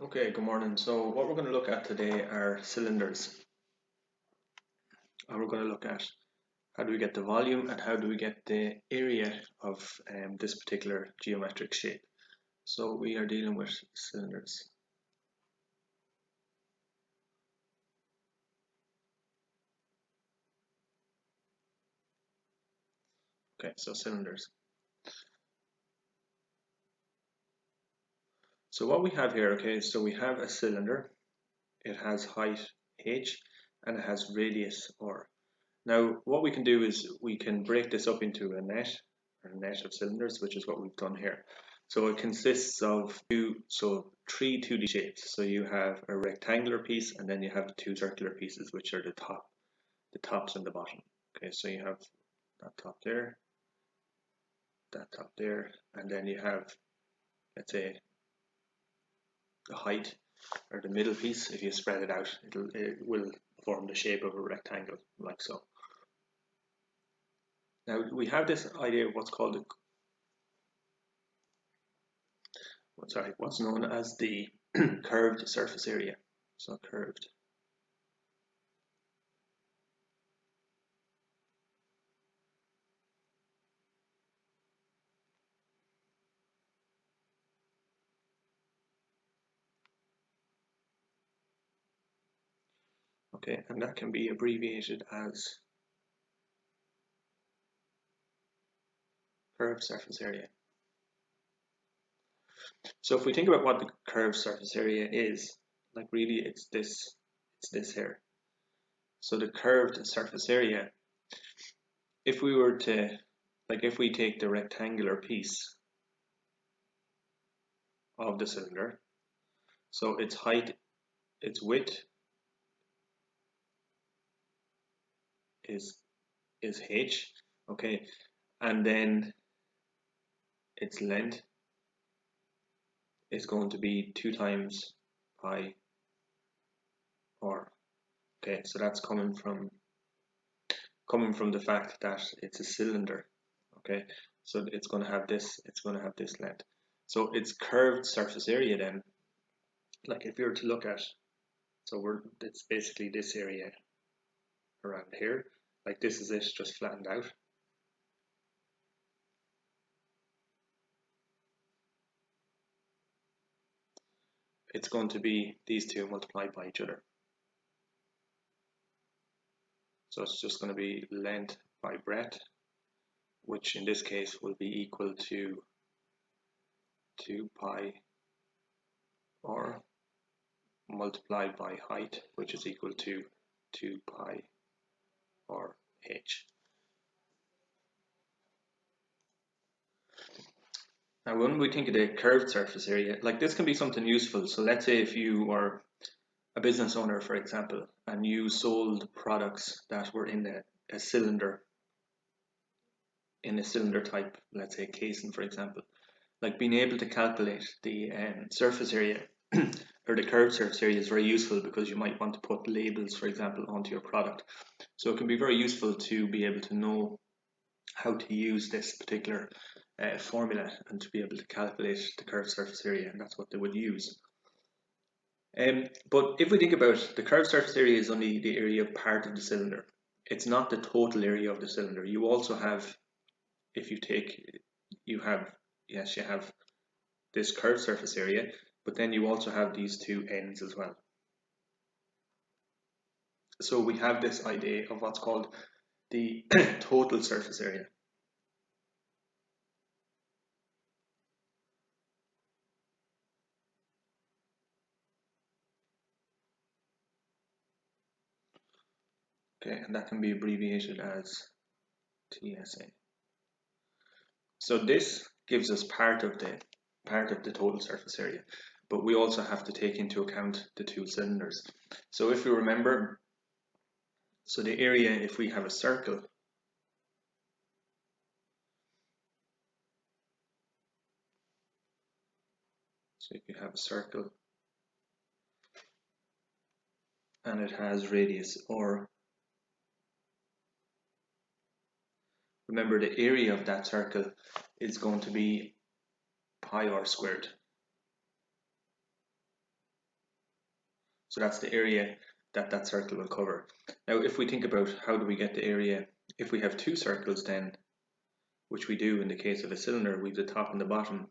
Okay, good morning. So what we're going to look at today are cylinders. And we're going to look at how do we get the volume and how do we get the area of this particular geometric shape. So we are dealing with cylinders. Okay, so cylinders. So what we have here, okay, so we have a cylinder. It has height h and it has radius r. Now what we can do is we can break this up into a net of cylinders, which is what we've done here. So it consists of three 2D shapes. So you have a rectangular piece and then you have the two circular pieces, which are the tops and the bottom. Okay, so you have that top there, and then you have, let's say, the height or the middle piece. If you spread it out, it will form the shape of a rectangle, like so. Now we have this idea of what's known as the curved surface area. So curved. Okay, and that can be abbreviated as curved surface area. So if we think about what the curved surface area is, like really it's this here. So the curved surface area, if we were to, like if we take the rectangular piece of the cylinder, so its height, its width is h, okay, and then its length is going to be 2 times pi r. Okay, so that's coming from the fact that it's a cylinder. Okay, so it's going to have this length. So its curved surface area then, like if you were to look at, it's basically this area around here, like this is it just flattened out. It's going to be these two multiplied by each other. So it's just going to be length by breadth, which in this case will be equal to 2 pi r multiplied by height, which is equal to 2 pi r h. Now when we think of the curved surface area, like this can be something useful. So let's say if you were a business owner, for example, and you sold products that were in a cylinder, type, let's say casing, for example, like being able to calculate the surface area or the curved surface area is very useful because you might want to put labels, for example, onto your product. So it can be very useful to be able to know how to use this particular formula and to be able to calculate the curved surface area, and that's what they would use. But if we think about the curved surface area is only the area of part of the cylinder. It's not the total area of the cylinder. You also have, if you take, you have this curved surface area, but then you also have these two ends as well. So we have this idea of what's called the total surface area. Okay, and that can be abbreviated as TSA. So this gives us part of the total surface area, but we also have to take into account the two cylinders. So if we remember, so the area, if we have a circle, so if you have a circle and it has radius r, remember the area of that circle is going to be pi r squared. So that's the area that that circle will cover. Now, if we think about how do we get the area, if we have two circles then, which we do in the case of a cylinder, we have the top and the bottom,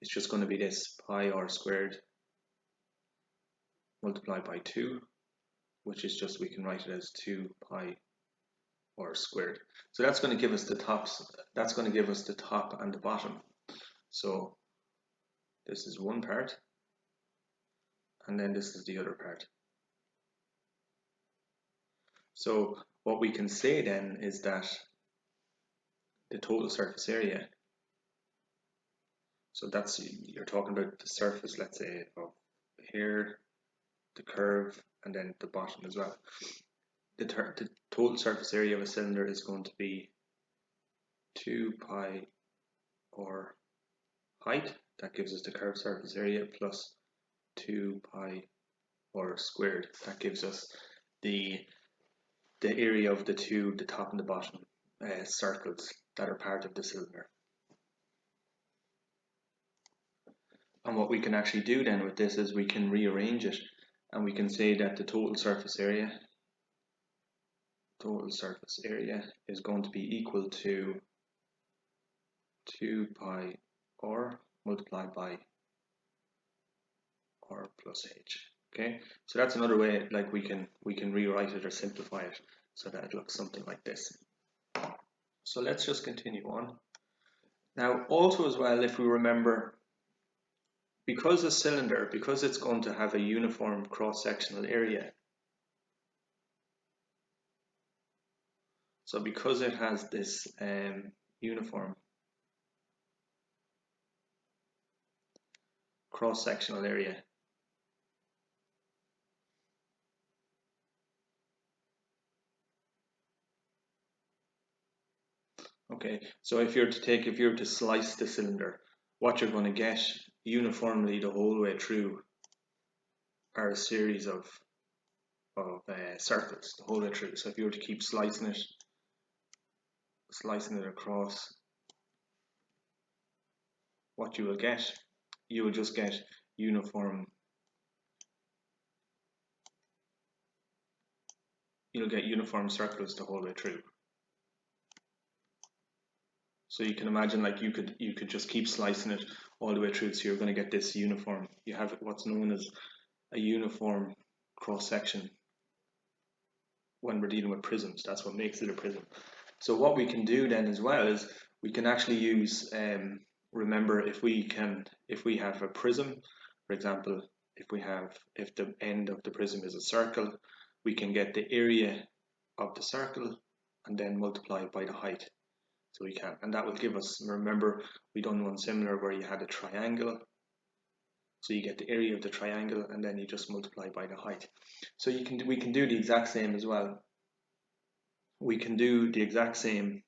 it's just going to be this pi r squared multiplied by 2, which is just, we can write it as 2 pi r squared. So that's going to give us the tops, that's going to give us the top and the bottom. So this is one part, and then this is the other part. So what we can say then is that the total surface area, so that's, you're talking about the surface, let's say, of here, the curve, and then the bottom as well. The total surface area of a cylinder is going to be 2 pi r height, that gives us the curved surface area, plus 2 pi r squared, that gives us the area of the two, the top and the bottom circles that are part of the cylinder. And what we can actually do then with this is we can rearrange it, and we can say that the total surface area is going to be equal to 2 pi r multiplied by r plus h. Okay, so that's another way, like we can rewrite it or simplify it so that it looks something like this. So let's just continue on. Now also as well, if we remember, because a cylinder, because it's going to have a uniform cross-sectional area, so because it has this uniform cross-sectional area, okay, so if you're to slice the cylinder, what you're going to get uniformly the whole way through are a series of circles the whole way through. So if you were to keep slicing it across, what you will just get uniform, you'll get uniform circles the whole way through. So you can imagine, like, you could just keep slicing it all the way through, so you're going to get this uniform. You have what's known as a uniform cross section when we're dealing with prisms. That's what makes it a prism. So what we can do then as well is we can actually use, remember, if we have a prism, for example, if the end of the prism is a circle, we can get the area of the circle and then multiply it by the height. So we can, and that will give us, remember, we done one similar where you had a triangle. So you get the area of the triangle and then you just multiply by the height. So we can do the exact same as well. We can do the exact same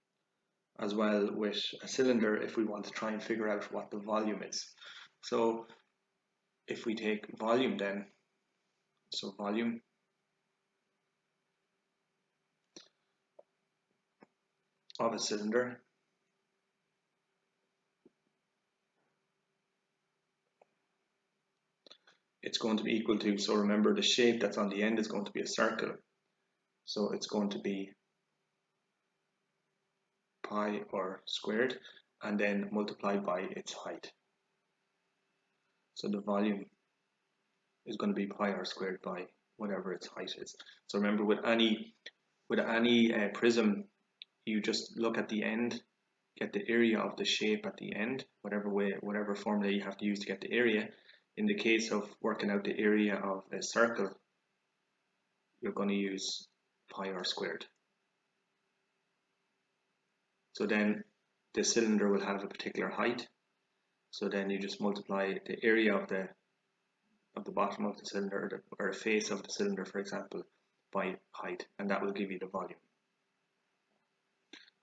as well with a cylinder if we want to try and figure out what the volume is. So if we take volume then, so volume of a cylinder it's going to be equal to, so remember the shape that's on the end is going to be a circle, so it's going to be pi r squared and then multiplied by its height. So the volume is going to be pi r squared by whatever its height is. So remember, with any prism, you just look at the end, get the area of the shape at the end, whatever formula you have to use to get the area. In the case of working out the area of a circle, you're going to use pi r squared. So then the cylinder will have a particular height. So then you just multiply the area of the bottom of the cylinder, or the face of the cylinder, for example, by height, and that will give you the volume.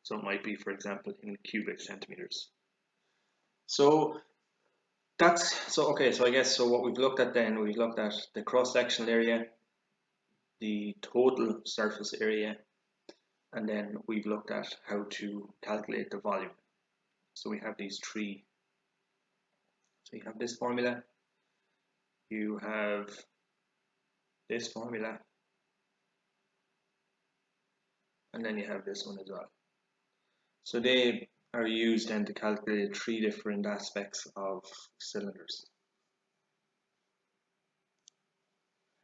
So it might be, for example, in cubic centimeters. So okay, so I guess, so what we've looked at then, we've looked at the cross-sectional area, the total surface area, and then we've looked at how to calculate the volume. So we have these three. So you have this formula, you have this formula, and then you have this one as well. So they are used then to calculate three different aspects of cylinders.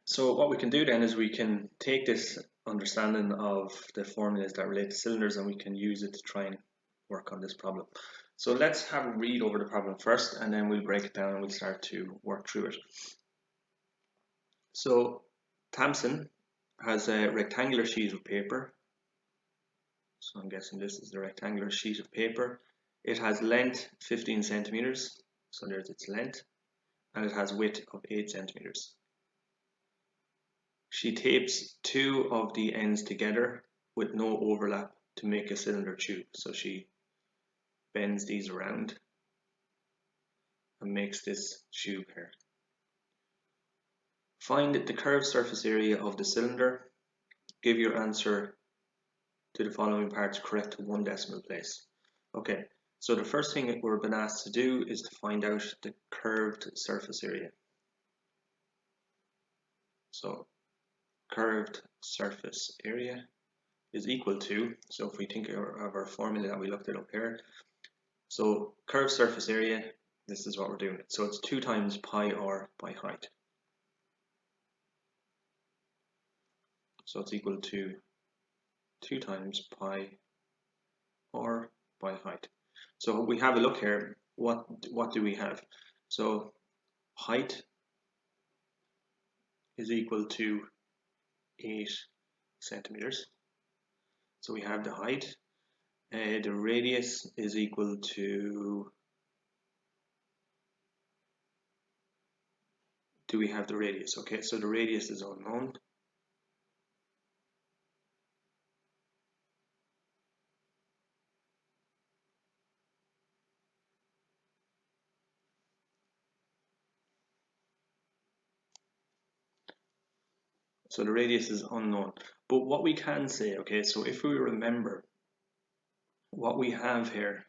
So what we can do then is we can take this understanding of the formulas that relate to cylinders and we can use it to try and work on this problem. So let's have a read over the problem first, and then we'll break it down and we'll start to work through it. So Tamsin has a rectangular sheet of paper. So I'm guessing this is the rectangular sheet of paper. It has length 15 centimeters, so there's its length, and it has width of 8 centimeters. She tapes two of the ends together with no overlap to make a cylinder tube. So she bends these around and makes this tube here. Find the curved surface area of the cylinder. Give your answer to the following parts correct to one decimal place. Okay, so the first thing that we're being asked to do is to find out the curved surface area. So curved surface area is equal to, so if we think of our formula that we looked at up here, so curved surface area, this is what we're doing. So it's 2 times pi r by height. So it's equal to 2 times pi r by height. So we have a look here, what do we have? So height is equal to 8 centimeters. So we have the height. The radius is equal to, do we have the radius? Okay, so the radius is unknown. So the radius is unknown. But what we can say, okay, so if we remember what we have here,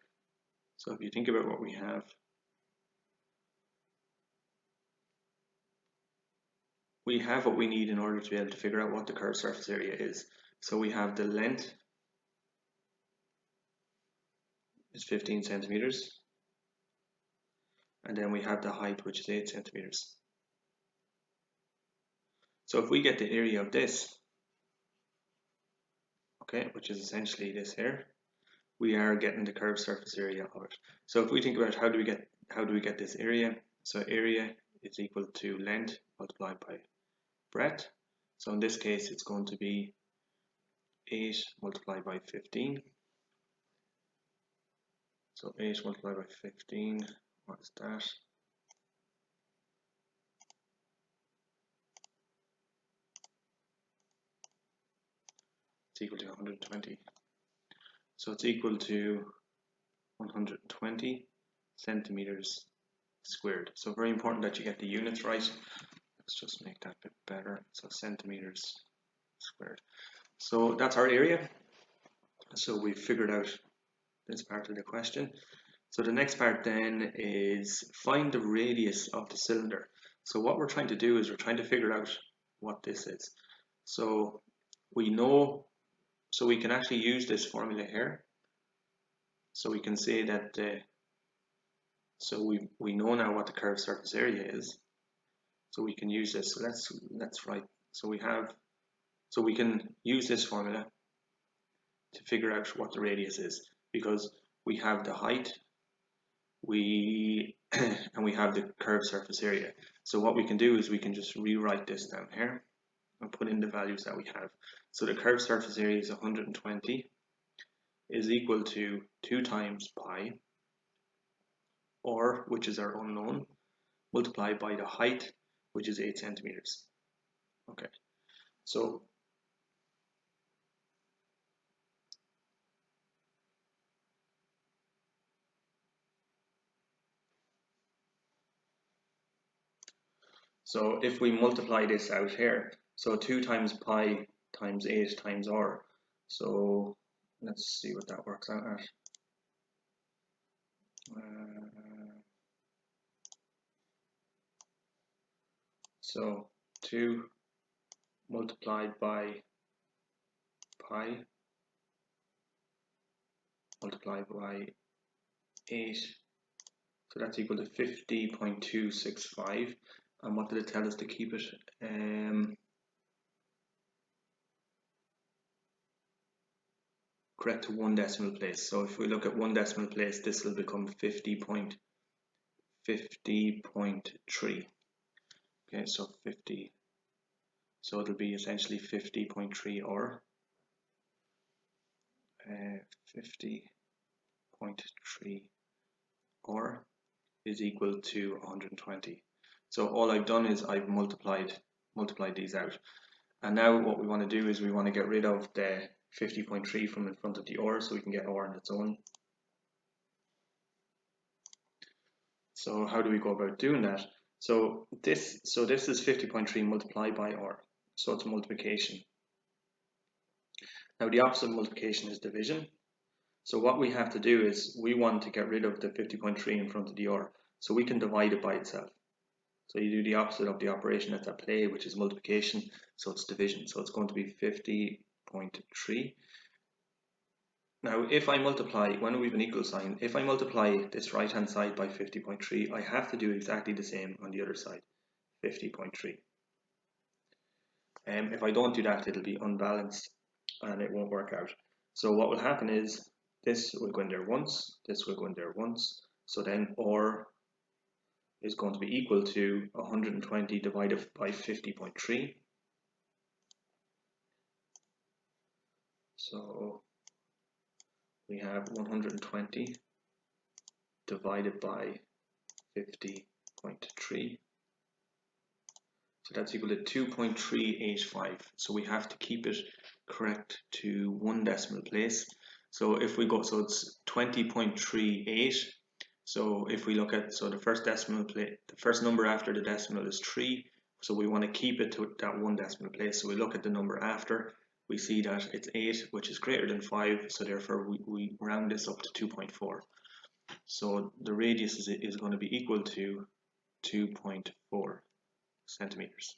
so if you think about what we have, what we need in order to be able to figure out what the curved surface area is. So we have the length is 15 centimeters, and then we have the height, which is 8 centimeters. So if we get the area of this, okay, which is essentially this here, we are getting the curved surface area of it. So if we think about how do we get this area, so area is equal to length multiplied by breadth. So in this case, it's going to be 8 multiplied by 15. So 8 multiplied by 15, what is that? It's equal to 120. So it's equal to 120 centimeters squared. So very important that you get the units right. Let's just make that a bit better. So centimeters squared. So that's our area. So we've figured out this part of the question. So the next part then is find the radius of the cylinder. So what we're trying to do is we're trying to figure out what this is. So we know, so we can actually use this formula here. So we can say that, so we know now what the curved surface area is. So we can use this. So let's write. So we can use this formula to figure out what the radius is, because we have the height, and we have the curved surface area. So what we can do is we can just rewrite this down here and put in the values that we have. So the curved surface area is 120 is equal to 2 times pi, or which is our unknown, multiplied by the height, which is 8 centimeters. Okay, so if we multiply this out here, so 2 times pi times 8 times r, so let's see what that works out at. So 2 multiplied by pi multiplied by 8. So that's equal to 50.265. And what did it tell us to keep it? Correct to one decimal place. So if we look at one decimal place, this will become 50.3. Okay, so 50. So it'll be essentially 50.3 or 50.3 or is equal to 120. So all I've done is I've multiplied these out. And now what we want to do is we want to get rid of the 50.3 from in front of the or, so we can get or on its own. So how do we go about doing that? So this is 50.3 multiplied by or, so it's multiplication. Now the opposite of multiplication is division. So what we have to do is we want to get rid of the 50.3 in front of the or, so we can divide it by itself. So you do the opposite of the operation that's at play, which is multiplication, so it's division. So it's going to be 50.3. Now if I multiply, when we have an equal sign, if I multiply this right hand side by 50.3, I have to do exactly the same on the other side, 50.3. If I don't do that, it'll be unbalanced and it won't work out. So what will happen is this will go in there once, this will go in there once, so then or is going to be equal to 120 divided by 50.3. So we have 120 divided by 50.3. So that's equal to 2.385. So we have to keep it correct to one decimal place. So if we go, so it's 20.38. So if we look at, so the first decimal place, the first number after the decimal is 3. So we want to keep it to that one decimal place. So we look at the number after, we see that it's 8, which is greater than 5. So therefore we round this up to 2.4. So the radius is going to be equal to 2.4 centimeters,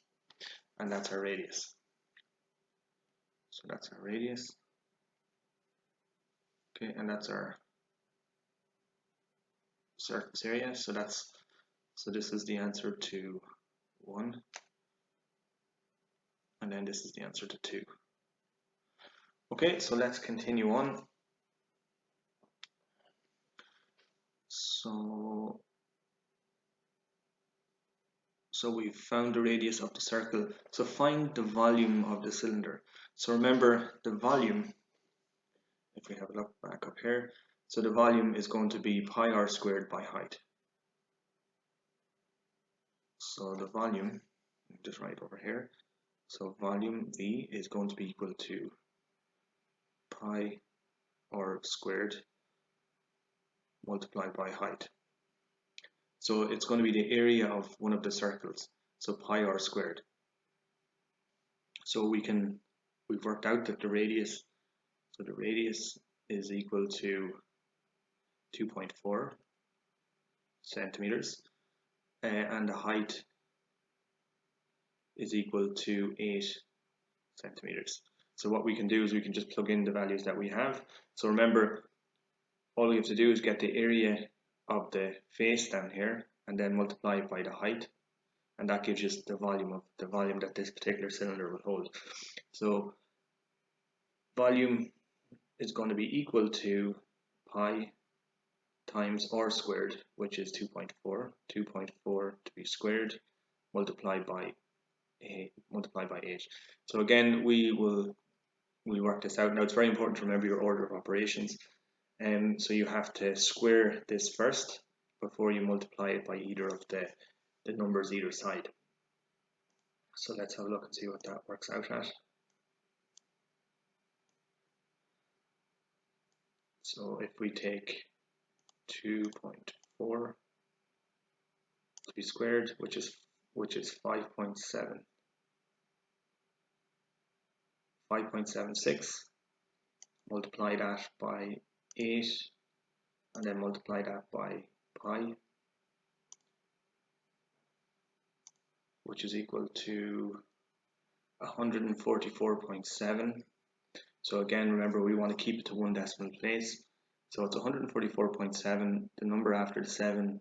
and that's our radius. So that's our radius. Okay, and that's our surface area. So this is the answer to 1, and then this is the answer to 2. Okay, so let's continue on. So we've found the radius of the circle. So find the volume of the cylinder. So remember the volume, if we have a look back up here, so the volume is going to be pi r squared by height. So the volume, just write over here, so volume V is going to be equal to pi r squared multiplied by height. So it's going to be the area of one of the circles, so pi r squared. So we've worked out that the radius, so the radius is equal to 2.4 centimeters, and the height is equal to 8 centimeters. So what we can do is we can just plug in the values that we have. So remember, all we have to do is get the area of the face down here and then multiply it by the height, and that gives us the volume that this particular cylinder will hold. So volume is going to be equal to pi times r squared, which is 2.4 to be squared multiplied by 8. So again, we'll work this out. Now it's very important to remember your order of operations. So you have to square this first before you multiply it by either of the numbers either side. So let's have a look and see what that works out at. So if we take 2.4 to be squared, which is 5.76, multiply that by 8, and then multiply that by pi, which is equal to 144.7. So again, remember we want to keep it to one decimal place. So it's 144.7. The number after the 7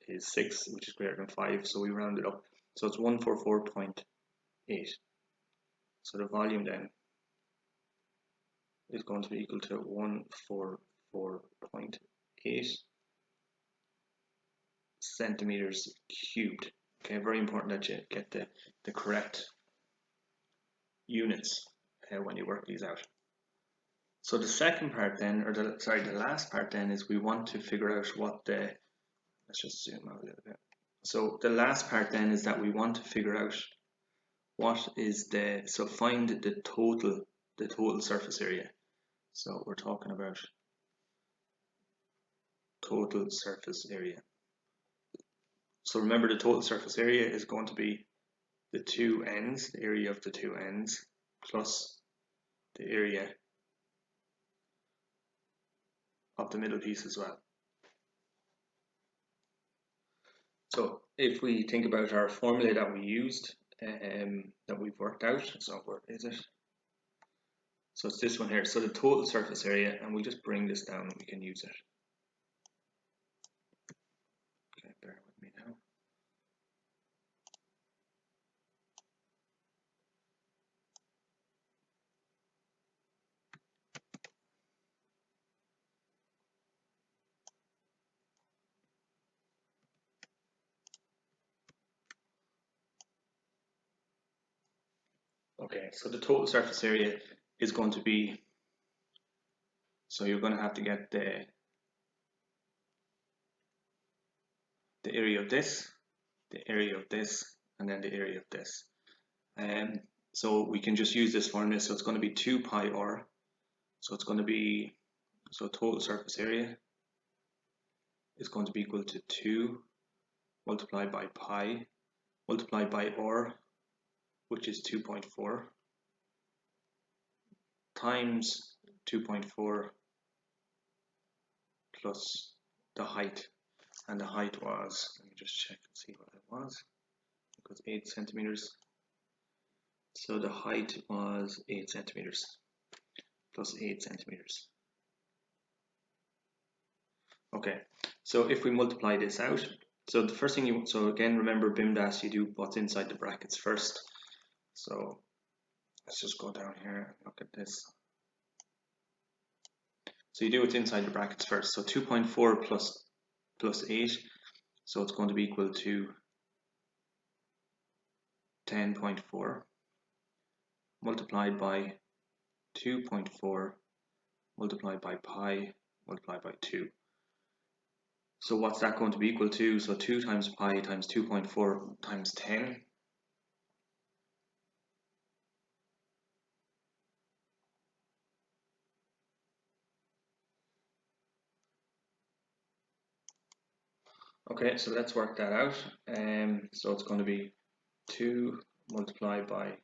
is 6, which is greater than 5, so we round it up. So it's 144.8. So the volume then is going to be equal to 144.8 centimeters cubed. Okay, very important that you get the correct units when you work these out. So the second part then, or the last part then, is we want to figure out what the, let's just zoom out a little bit. So the last part then is that we want to figure out what is the, so find the total surface area. So we're talking about total surface area. So remember, the total surface area is going to be the two ends, the area of the two ends, plus the area of the middle piece as well. So if we think about our formula that we used, that we've worked out, so where is it? So it's this one here. So the total surface area, and we just bring this down and we can use it. Okay, bear with me now. Okay, so the total surface area is going to be, so you're going to have to get the area of this, the area of this, and then the area of this. So we can just use this formula. So it's going to be 2 pi r. So it's going to be, so total surface area is going to be equal to 2 multiplied by pi multiplied by r, which is 2.4, times 2.4 plus the height. And the height was, let me just check and see what it was, it was 8 centimeters. So the height was 8 centimeters plus 8 centimeters. Okay, so if we multiply this out, so the first thing so again, remember BIMDAS, you do what's inside the brackets first. So let's just go down here and look at this. So you do what's inside the brackets first. So 2.4 plus 8, so it's going to be equal to 10.4 multiplied by 2.4 multiplied by pi multiplied by 2. So what's that going to be equal to? So 2 times pi times 2.4 times 10. Okay, so let's work that out. So it's going to be 2 multiplied by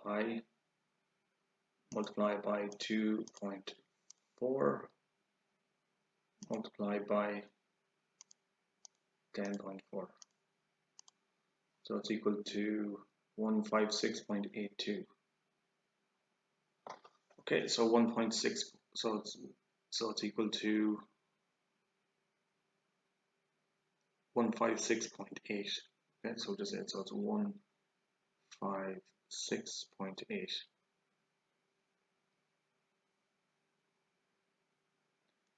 pi multiplied by 2.4 multiplied by 10.4. So it's equal to 156.82. Okay, so 1.6, so it's equal to 156.8. Okay, so just it, so it's 156.8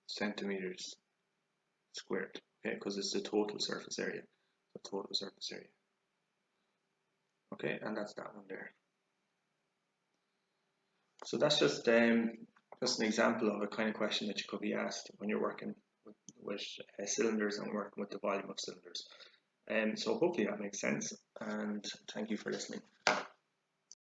centimeters squared. Okay, because it's the total surface area. The total surface area. Okay, and that's that one there. So that's just an example of a kind of question that you could be asked when you're working with cylinders and working with the volume of cylinders. So hopefully that makes sense, and thank you for listening.